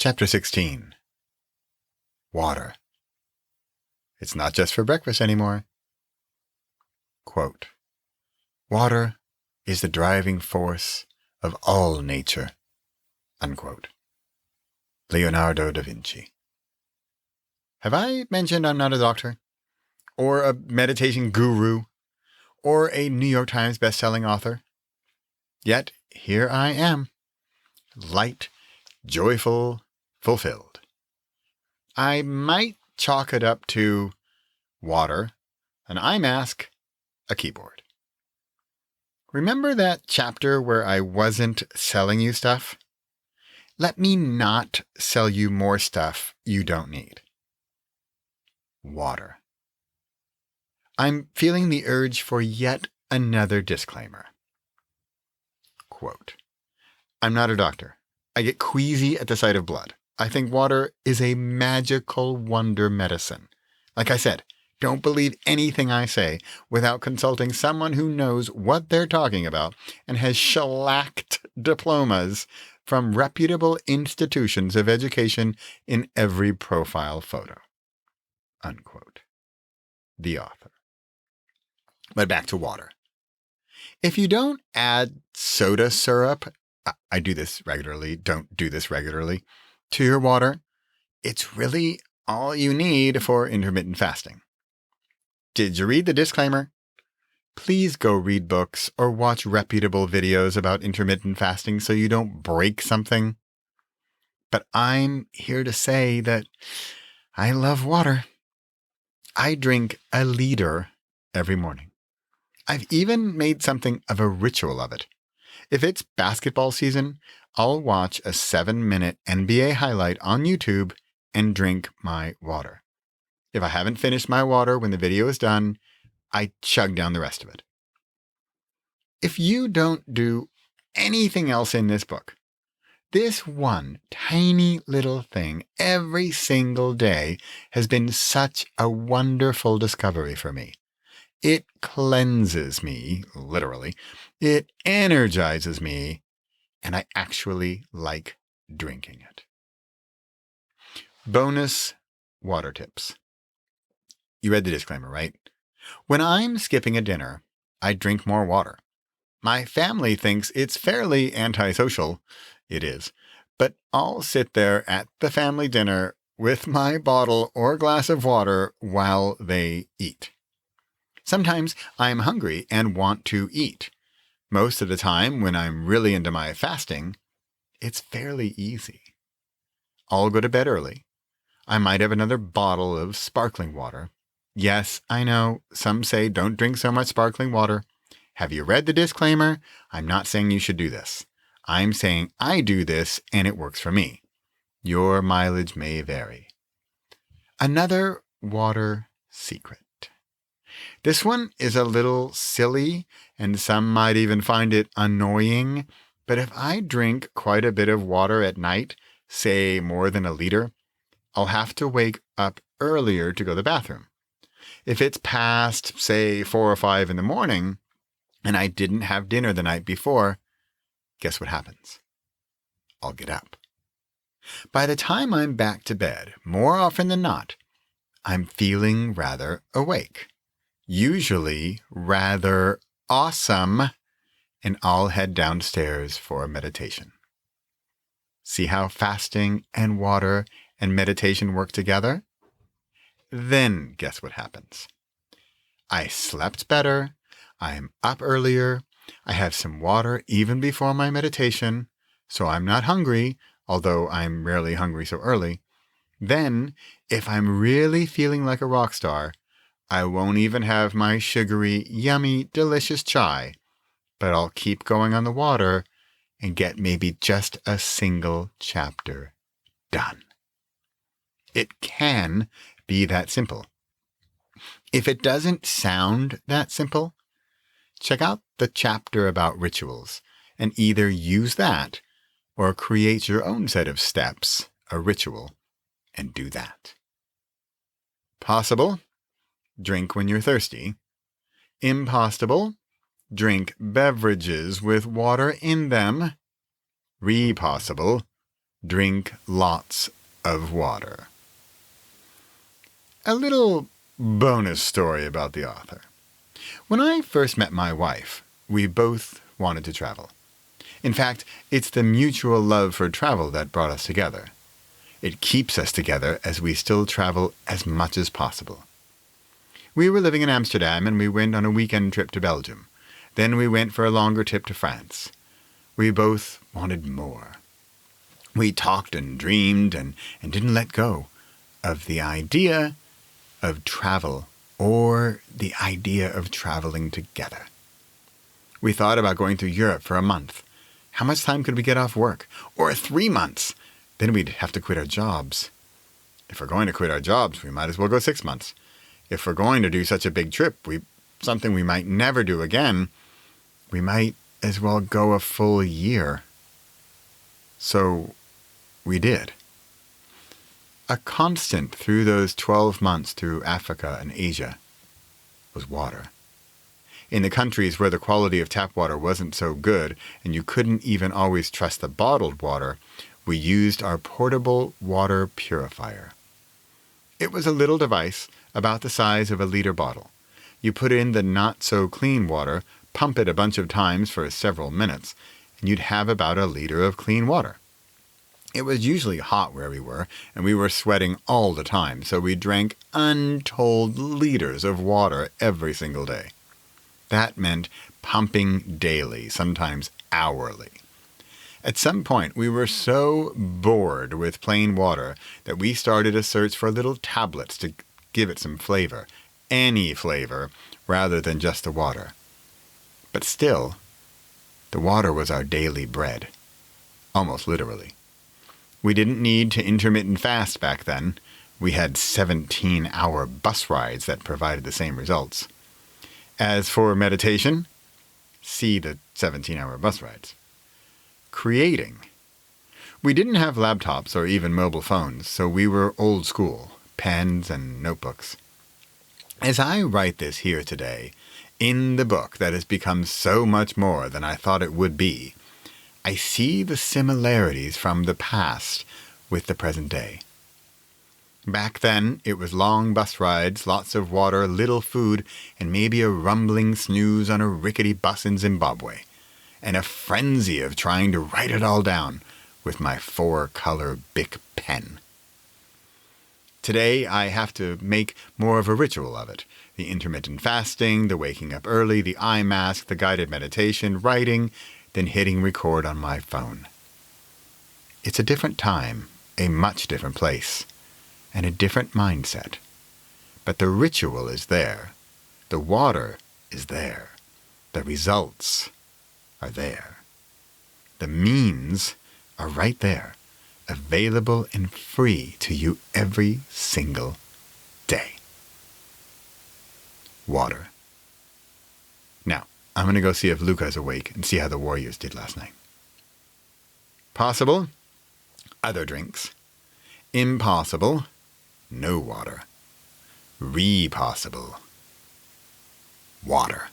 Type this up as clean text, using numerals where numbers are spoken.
Chapter 16. Water. It's not just for breakfast anymore. Quote, "Water is the driving force of all nature." Unquote. Leonardo da Vinci. Have I mentioned I'm not a doctor? Or a meditation guru? Or a New York Times best-selling author? Yet here I am, light, joyful, fulfilled. I might chalk it up to water, an eye mask, a keyboard. Remember that chapter where I wasn't selling you stuff? Let me not sell you more stuff you don't need. Water. I'm feeling the urge for yet another disclaimer. Quote, I'm not a doctor. I get queasy at the sight of blood. I think water is a magical wonder medicine. Like I said, don't believe anything I say without consulting someone who knows what they're talking about and has shellacked diplomas from reputable institutions of education in every profile photo. Unquote. The author. But back to water. If you don't add soda syrup, I do this regularly, don't do this regularly, to your water, it's really all you need for intermittent fasting. Did you read the disclaimer? Please go read books or watch reputable videos about intermittent fasting so you don't break something. But I'm here to say that I love water. I drink a liter every morning. I've even made something of a ritual of it. If it's basketball season, I'll watch a 7-minute NBA highlight on YouTube and drink my water. If I haven't finished my water when the video is done, I chug down the rest of it. If you don't do anything else in this book, this one tiny little thing every single day has been such a wonderful discovery for me. It cleanses me, literally. It energizes me, and I actually like drinking it. Bonus water tips. You read the disclaimer, right? When I'm skipping a dinner, I drink more water. My family thinks it's fairly antisocial. It is. But I'll sit there at the family dinner with my bottle or glass of water while they eat. Sometimes I'm hungry and want to eat. Most of the time, when I'm really into my fasting, it's fairly easy. I'll go to bed early. I might have another bottle of sparkling water. Yes, I know, some say don't drink so much sparkling water. Have you read the disclaimer? I'm not saying you should do this. I'm saying I do this and it works for me. Your mileage may vary. Another water secret. This one is a little silly, and some might even find it annoying, but if I drink quite a bit of water at night, say more than a liter, I'll have to wake up earlier to go to the bathroom. If it's past, say, 4 or 5 in the morning, and I didn't have dinner the night before, guess what happens? I'll get up. By the time I'm back to bed, more often than not, I'm feeling rather awake. Usually rather awesome, and I'll head downstairs for meditation. See how fasting and water and meditation work together? Then guess what happens? I slept better, I'm up earlier, I have some water even before my meditation, so I'm not hungry, although I'm rarely hungry so early. Then, if I'm really feeling like a rock star, I won't even have my sugary, yummy, delicious chai, but I'll keep going on the water and get maybe just a single chapter done. It can be that simple. If it doesn't sound that simple, check out the chapter about rituals and either use that or create your own set of steps, a ritual, and do that. Possible? Drink when you're thirsty. Impossible? Drink beverages with water in them. Repossible? Drink lots of water. A little bonus story about the author. When I first met my wife, we both wanted to travel. In fact, it's the mutual love for travel that brought us together. It keeps us together as we still travel as much as possible. We were living in Amsterdam and we went on a weekend trip to Belgium. Then we went for a longer trip to France. We both wanted more. We talked and dreamed and didn't let go of the idea of travel or the idea of traveling together. We thought about going to Europe for a month. How much time could we get off work? Or 3 months? Then we'd have to quit our jobs. If we're going to quit our jobs, we might as well go 6 months. If we're going to do such a big trip, something we might never do again, we might as well go a full year. So we did. A constant through those 12 months through Africa and Asia was water. In the countries where the quality of tap water wasn't so good and you couldn't even always trust the bottled water, we used our portable water purifier. It was a little device about the size of a liter bottle. You put in the not-so-clean water, pump it a bunch of times for several minutes, and you'd have about a liter of clean water. It was usually hot where we were, and we were sweating all the time, so we drank untold liters of water every single day. That meant pumping daily, sometimes hourly. At some point, we were so bored with plain water that we started a search for little tablets to give it some flavor, any flavor, rather than just the water. But still, the water was our daily bread, almost literally. We didn't need to intermittent fast back then. We had 17-hour bus rides that provided the same results. As for meditation, see the 17-hour bus rides. Creating. We didn't have laptops or even mobile phones, so we were old school, pens and notebooks. As I write this here today, in the book that has become so much more than I thought it would be, I see the similarities from the past with the present day. Back then, it was long bus rides, lots of water, little food, and maybe a rumbling snooze on a rickety bus in Zimbabwe, and a frenzy of trying to write it all down with my 4-color Bic pen. Today, I have to make more of a ritual of it. The intermittent fasting, the waking up early, the eye mask, the guided meditation, writing, then hitting record on my phone. It's a different time, a much different place, and a different mindset. But the ritual is there. The water is there. The results are there. The means are right there, available and free to you every single day. Water. Now, I'm going to go see if Luca's awake and see how the Warriors did last night. Possible? Other drinks. Impossible? No water. Re-possible. Water.